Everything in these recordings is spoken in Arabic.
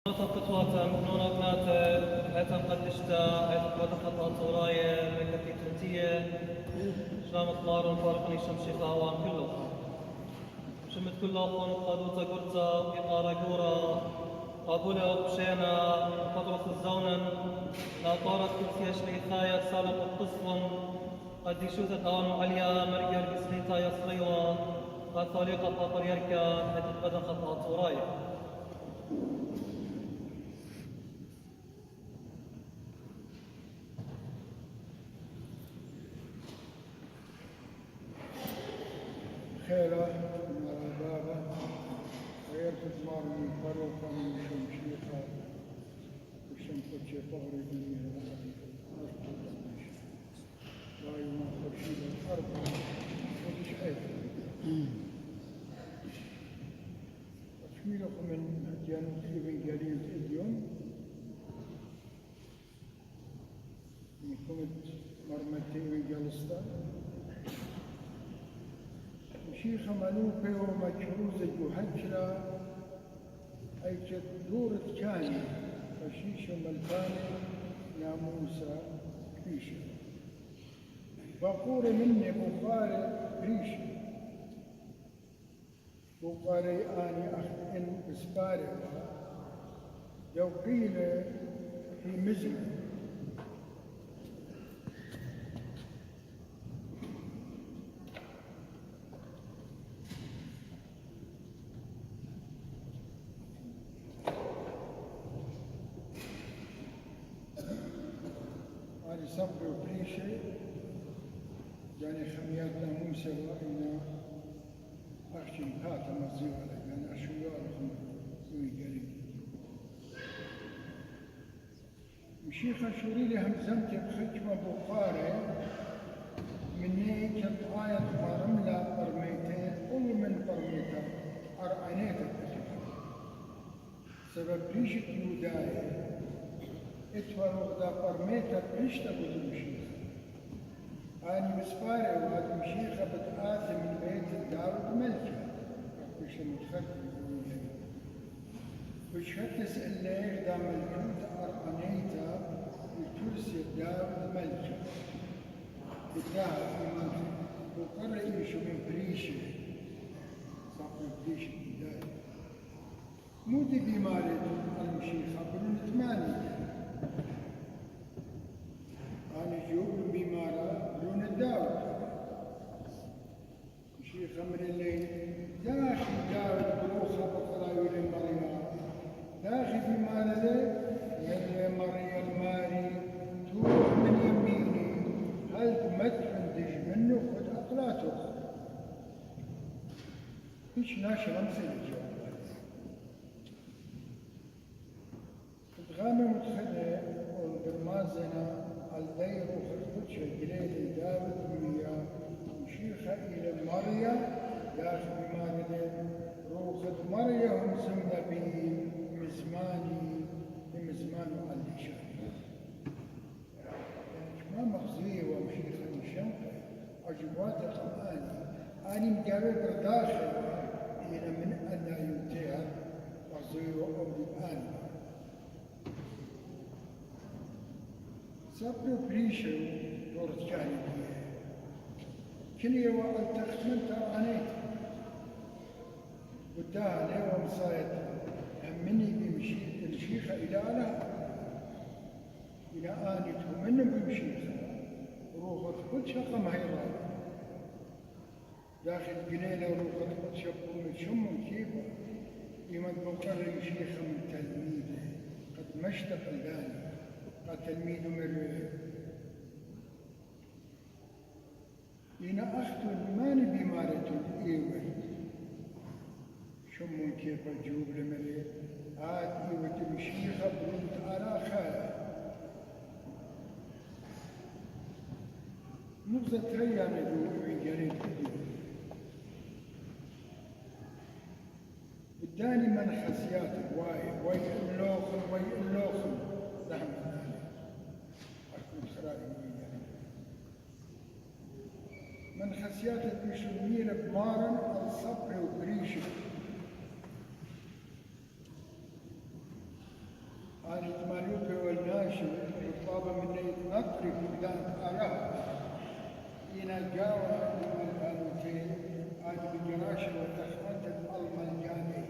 خطوة نون أبناء حيث قدشتا حيث قد خطأت ورايا مكتي تنتية شلام اطمار فارقني شمشي خاوان كله شمت كل أخوان قادوتا قرطا إطارة قورا قابولة وبشينا قدرة الزونا لا طارت كرسي أشلي خايا سالق القصفن قد يشوت الدوان عليا مريا القسليتا يصريوا قد طريقة فاطر يركا حيث قد خطأت ورايا خيرا من بابا غير تزمار من فروقا من شمشيقا وشمسة فغر الدنيا لا يناقض شيء الأرض ومش أيضا أشميلكم من جانب ابن جرير اليوم من كنت مرمتين من جلستا شيخ ملوكي ومجروز جهجرة أي دورة كاني فشيش ملكاني يا موسى كريشة بقول مني بخاري كريشة بخاري آني أخذ إسباري لو قيل في مزمن صبر وكريشة يعني خمياتنا موسى وإنا أخشي هاتا مزيوة لكن أشوارهم ويقريب مشيخة شوريلي همزمتي بخجمة بخاري مني كنت آية مرملة برميتين كل من برميتها أرعنيتها سبب ريشة يوداية اتفرغ دا برميتا بريشتا بدمشيخ أنا بسباري وهذا مشيخة بتآتي من بيت داود ملكة بش متخطي بشهد تسأل ليه دا ملكوت أرقنيتا بترسي داود ملكة بتاها إيمان وقرأ إيشو من بريشة صاحب بريشة بداية مو دي بيماري المشيخة بلون ثمانية أنا جوب بمارا لون الداود شيخ من الليل داخل داود بروخة بقراويل المريا داخل بمارا ذي يلي مريا الماري تروح من يميني هل تمدحندش منه قد أقلاته إيش ناشر أمثل الجواب تتغامر متخلق والبرمازنا الدير وخرطش جليل داود ويا وشيخة إلى مريا داخل بمارده روخة مريا هم سمنا به مزماني بمزمان الإشارة ما مخزيه ومشيخة الشنقة عجبات القرآن أنا مجاوب داخل إلى من أن ينتهى مخزيه وأمد صبر بريشة دورة جانبية كني والتخمنت عنيت وداها لي ومصايد همني بمشيخة إلى أنا إلى آنت ومن بمشيخة روخة كل شقة مهيران داخل جنينة وروخة كل شقة من شم كيفة إيمان بقرر مشيخة من تلميذه قد مشتق الداني تلميذ مروي إن أخت الماني بمارة الإيوة شم كيف الجوب لمري آت إيوة مشيخة برنت على خايا نبزة هيا نجوب من جريد الداني من خسيات وي اللوخن دهم من خسيات البشرمير بمارن الصبر وبريشة أنا تمالوك والناشي طلب مني نطري بدان آلام إنا جاوة من الأنوتين أنا بجراشة وتخمنت الألم الجاني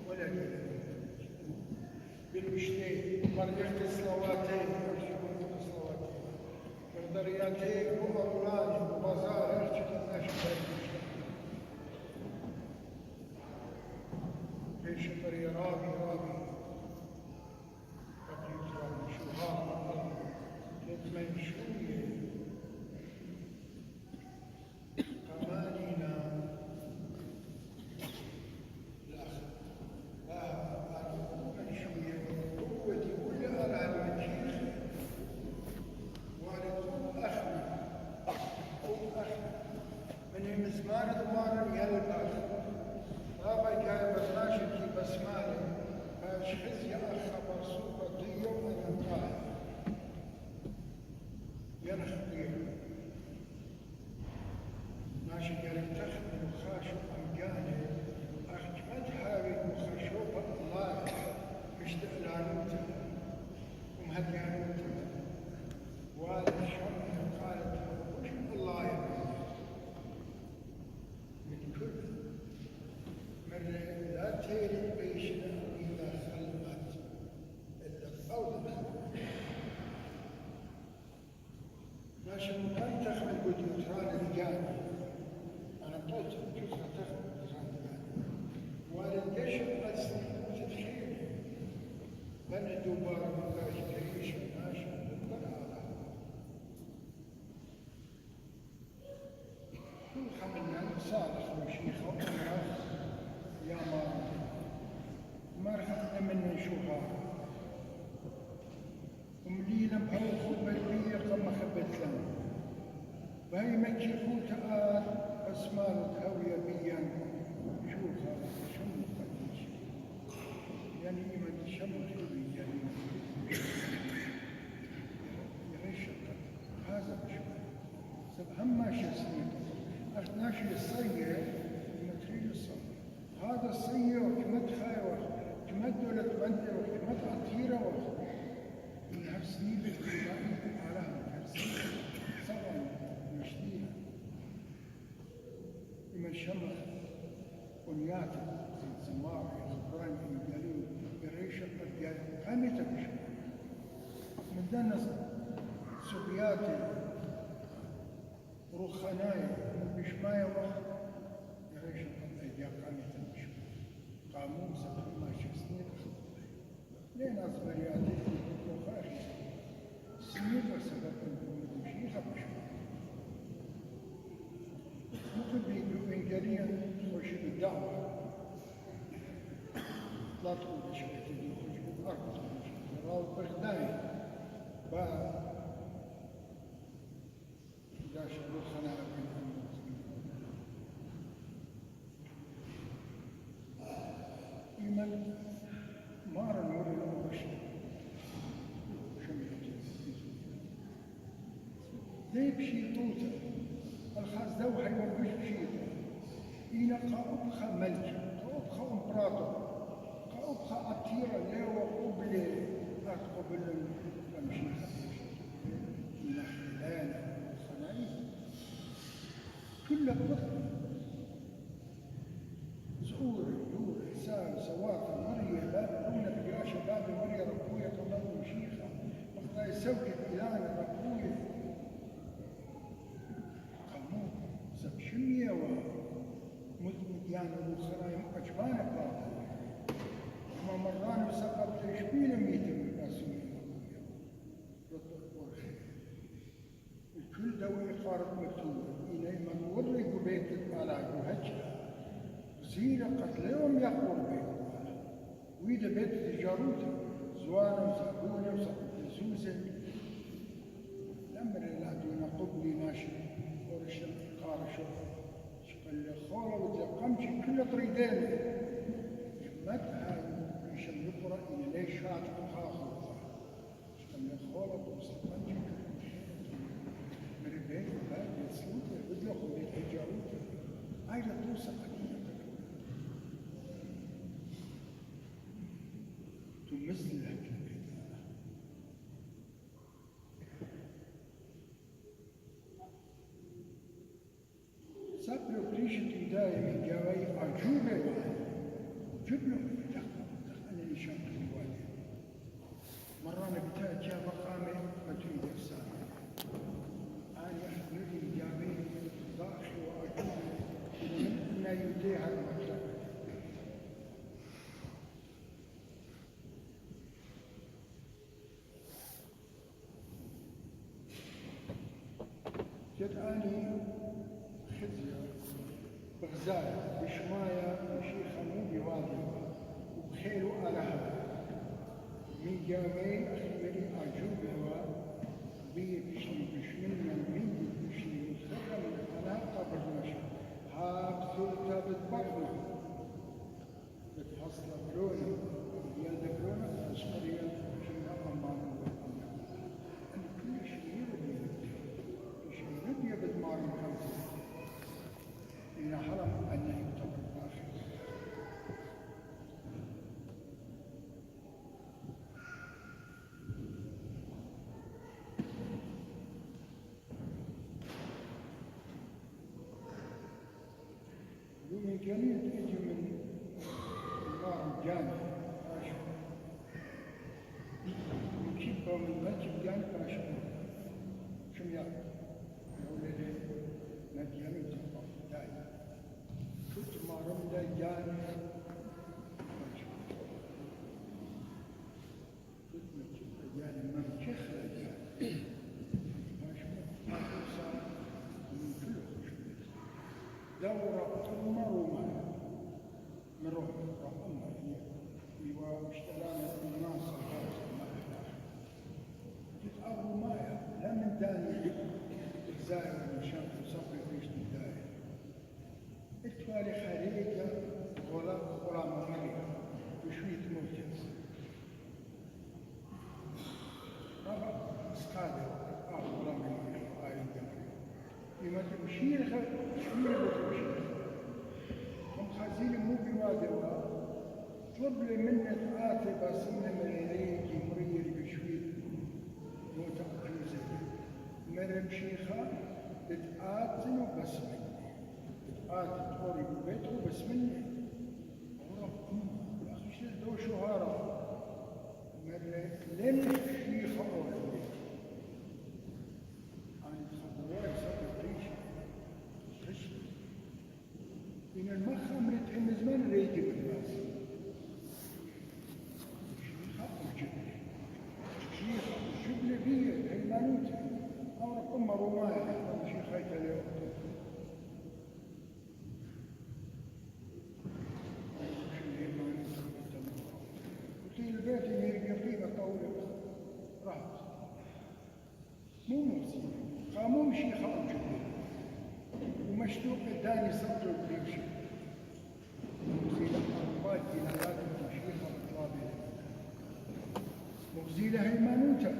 ولا بالمشتين مريخ الصلواتين وشكوت الصلواتين والضرياتين وأولاد وبظاهر شكوت أشبه في شطري رابي قد يترى شهار يتمن شوية كمانينا زمان ضمان يلبس بابا جاي برناشد في بسمالي شخص يا خبر سوق ضيو من الطاعة ينخطير ناشد يرتخ من الخاشو أمجاني أخجمت هاوي مخشوبة الله مشتاق لعنوته ومهديانوته والد شرط قالت وش الله يبقى لا تيري بيشنا إذا خلقت إلا الأرض ماشي منتخ من قدوتان الجاني أنا قلت جزء تخ من قدوتان الجاني والديش القدس تدخيل بني دوبار من الله تعيش الناشا بالطلعة كل خمنا صالح وشيخ ومرأة يا ما رحتنا من نشوفها وملينا بحوخ وبلبية كما خبت لنا بهي ما تشوفوا تعال أسمال هوية بيا شوفها شم قديش يعني ما تشم خبي يعني يرشق هذا بشوف سب هم ماشي سنين ناشي الصيّة المتريل الصيّة هذا الصيّة وكمت خايوة كمت دولة بندر وكمت عطيرة من هرسني بالكلمة علىها هرسني صغن مشتيها إما الشمخ ونياتي زمار إخبران إنجاليو بريشة قد قامت بشمخ من دنس سبياتي رخناي بشماية وقت يريش القضاء قامت بشماية قاموس ما شخصني لين أصبرياتي وخاشي سنين وسبب المشيخة بشماية ممكن بيجوا إنجاليا مرشد الدعوة لا تقول بشكل دي خرج بالأرض راو بغداي داش رخنا إيمان مارا نور الأمبش ذي بشي طوطة الخاص دوحي وبش بشيطة إينا قاوبخا ملك قاوبخا إمبراطور قاوبخا أطيرة ليوة قبلي أقبل المشيخة إينا خلانا كل قطر زور دور حساب سواق مرية باب رونا بجراش باب مرية ربوية طلاب مشيخة مقطع سوكي إلانا ربوية قامون سب شمية ومديان وخرايم أجبانة باب ما مران وسقط تشبين ميتم الأسوية كل دوي قارب مكتوب إلى من ورق بيت الطلاق وهجر زينة قتلهم يقور بيت الطلاق وإذا بيت تجاروته زوانا وسابونة وسقط سوسة الأمر لا دون قبلي ماشي ورش قارشة شقل خورة وتقمشي كل طريدين جمتها ريش النقرة إلى ليش شاطئ خاصة شقل خورة وسقمشي بيت وباب يسلوك بدلخوا بيت الجاروت هاي لا توسع قديمة تمثلك سابلو بريشتي دائما جاوي عجوبة جبنه أنا اللي شاطر الوالد مرة أنا بتاعت يا مقامي ما تريد السامة أنا أخبرني جابي ضاخي وعجوبة من يديها المطلق جد أني خزية بغزاية بشماية بشيخة مو بوادي وبخيل وألها من جامعين أخبري أعجوبة بي بشني بشمنا من بشني مخرم العلاقة بالنشر هاك ثلثة بالبرنة بتفصل بلونة يد بلونة أشقرية بشنها أمان والأمان أنا كل شيء يبدي بدمار الخمسة إن حرم أن يكتب الآخر بإمكانية تجي من النار الجانب عاشق يجيبها من مسجد جانب عاشق شم يعني ولدي مدينة الزبط دائما كنت ما رمضة جانب كنت مجيبها جانب من شخصة جانب ما توصل من كل خشبة دورة أمر من روح أمر واشترانا الناس الخاصة جيت أبو مايا لم داني زائر من شمس صفي فيش الدائر اتوالي خارجة ولا مغرية وشوية موجز ربع اسقاده ولا من آي الدمري لما تمشير شوية بتمشير ومخازين مو بوادرها طلب لي منك آتي بسنة مريريكي مرير بشوية موت عجوزة مرم شيخة بتآتن وبسمني بتآتن توري ببيته وبسمني ورب يا أخي شدو شهارة مرم لن شيخة أولا أنا تخبروا سبب ريشة رشد إن المخم ريتهم زمان ريتي بالناس شيخة وجبلي شيخة وجبلي بيه هيمانوتي أمرك أم رماية أحمد شيخ هيك اليوم قلت لي البيت اللي قريبة طولة راحت مو موسيقى قاموا شيخ أوجبلي ومشتوق الداني صدر البيوشي موزيلة أربات دينارات وشيخة بطلابي موزيلة هيمانوتة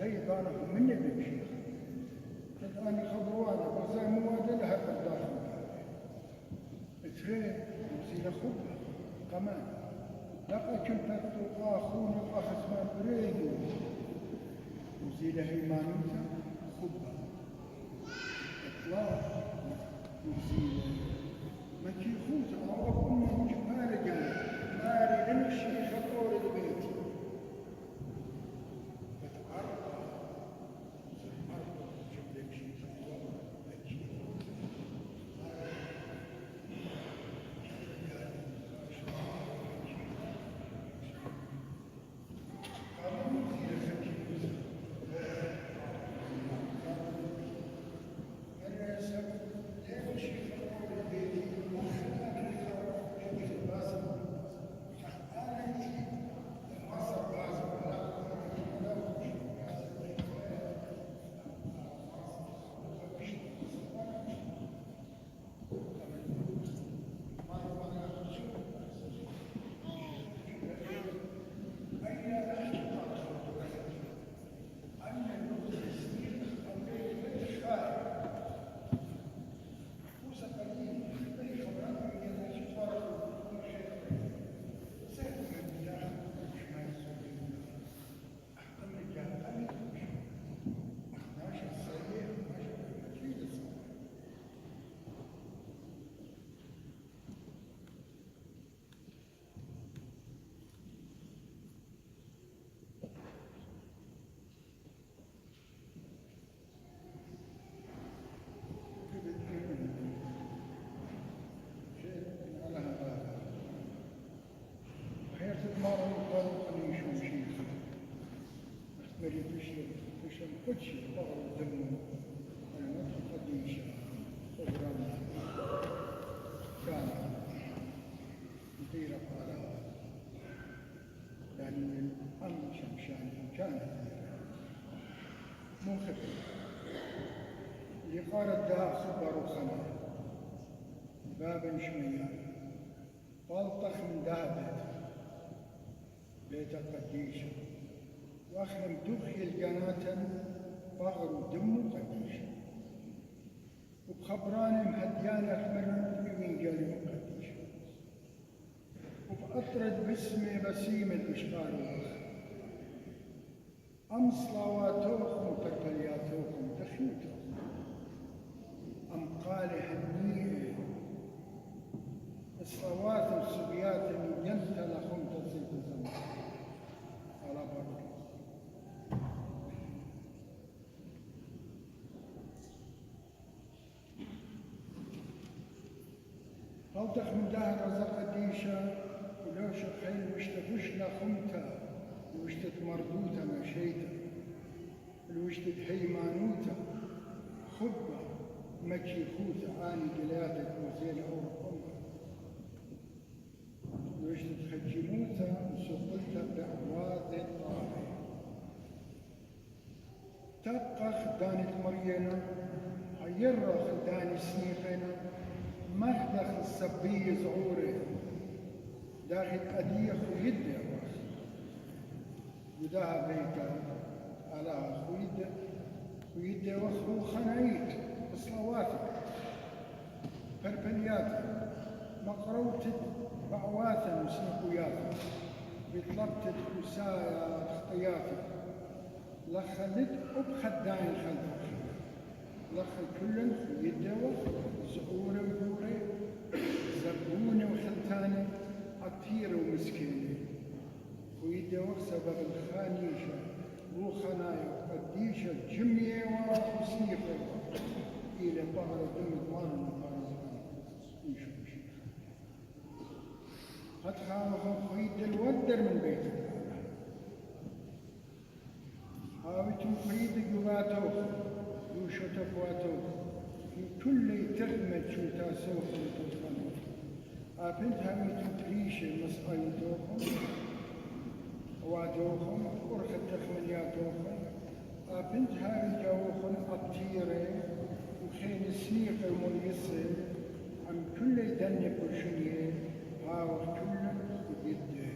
هاي ضانهم من الشيخ الآن خضروانا بغزاي موادلة هاي الداخل اترين وزيلة خبة كمان لقى كنت أخون الأخ اسمان بريدو وزيلة هيمانوتا خبة إطلاق وزيلة ما كيخوت أعرف أمه جمالة جمال ماري لنشي خطور البيت مرة طرقني شو شيخ مري تشرب كتشي طغر دمه أنا ما تقديش صغرنا كان مديرة على يعني الأمر شمشان كانت مو خفيف اللي قالت دهب صبر وخمر باب شميان طلطخ من ذهبت بيت قديش واخرم دخي القناة بغر ودم قديش وبخبراني مهديان احمر يمين قلبي قديش وبأطرد باسمي بسيم الاشقار أم صلواتوكم وتربياتوكم تخيوتوكم أم قال هنيه الصلوات والسبيات اللي جنت لهم تصيب الزمان على بركة طلتخ من دهر رزق ديشة ولوش خيل وشتفش لخمتا وشتت مردوتا مشيتا الوشتت هيمانوتا خبة مكي خوتا آني جلاتك وزيل أورقم وشتت خجموتا وسقلتا بأعواض الطاغي تبقى خدانة مرينا هيرا خداني سنيقنا مخدخ الصبي زعوري داخل أديخ ويدي وداها بيتا على خويد وخو خنايت بصلواتك فربلياتك مقروتك بعواتا وسنقوياتك بطلبتك وسايا خطياتك لخلت أبخدان خلفك لخل كلن خويد زعوري ودوري زبوني وخلتاني عطيري ومسكيني ويدوق سبب الخانيشة وخنايا قديشة جمية وسيفة إلى بحر دم ضمان مقارزان نشوف شيء قد خاوهم خيد الودر من بيت الله حاوتم خيد جواتوه وشتفواتوه في كل تغمد شو تاسوه وتوصلوه أبنت هاوتم بريشة مسألتوهم وادوخم أرخد تخمنياتوخم أبنت هاي جاوخم أطيري وخين السنيق المليسي عم كل دنيا برشنية هاوخ كل بيده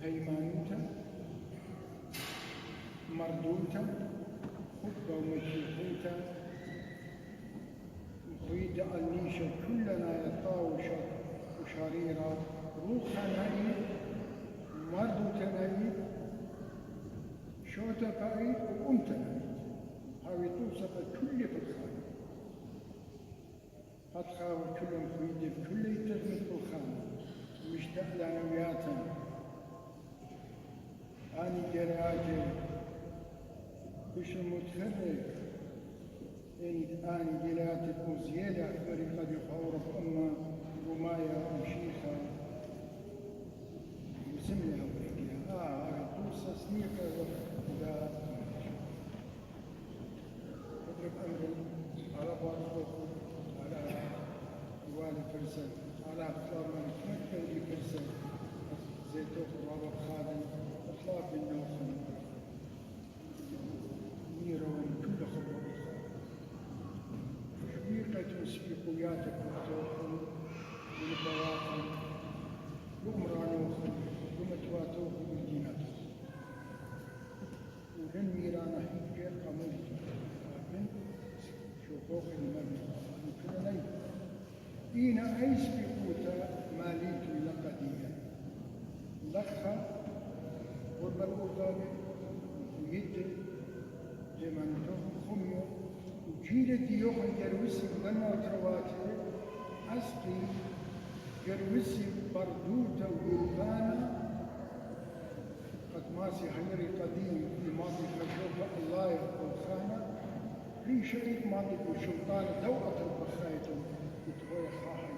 هيمانوتا مردوتا خطة ومشيخوتا وخيد النيشة كلنا يطاوشة وشريرة روخا هاي مردو تنايد شوتا قايد وقم تنايد هاوي توصف كل بالخان قد خاوة كلهم خويدة كل يتغمد بالخان مشتاق لعنوياتا آني جراجة بش المتخرج آني جلاتك وزيادة أخبري قد يخورب أمة رمايا وشيخة وسملها توصى سنيقة ولا اضرب أمر على بعض على والي فرسل على أطلاب من كمكة لي فرسل زيتوك وابا خادم أطلاب النوخن ميرون كل خبر شبيقة وسبيقياتك وطوخن والبواطن وأمرانوخن ومتواتوخ بالدينات ولن ميرانا هيك قمرت لكن شوفوخ المبنى كل ليل إينا أيس بقوتا ماليت لقديا لخا قرب الأردابي ويد جمانتوخ خميو وجيل ديوخ جروسي بغنى وترواتي أسقي جروسي بردوتا ويربانا قد ماسي حيري قديم في ماضي خشوفة الله يقول خانة في شريك ماضي وشلطان دوءة البخاية وتغوي خاحة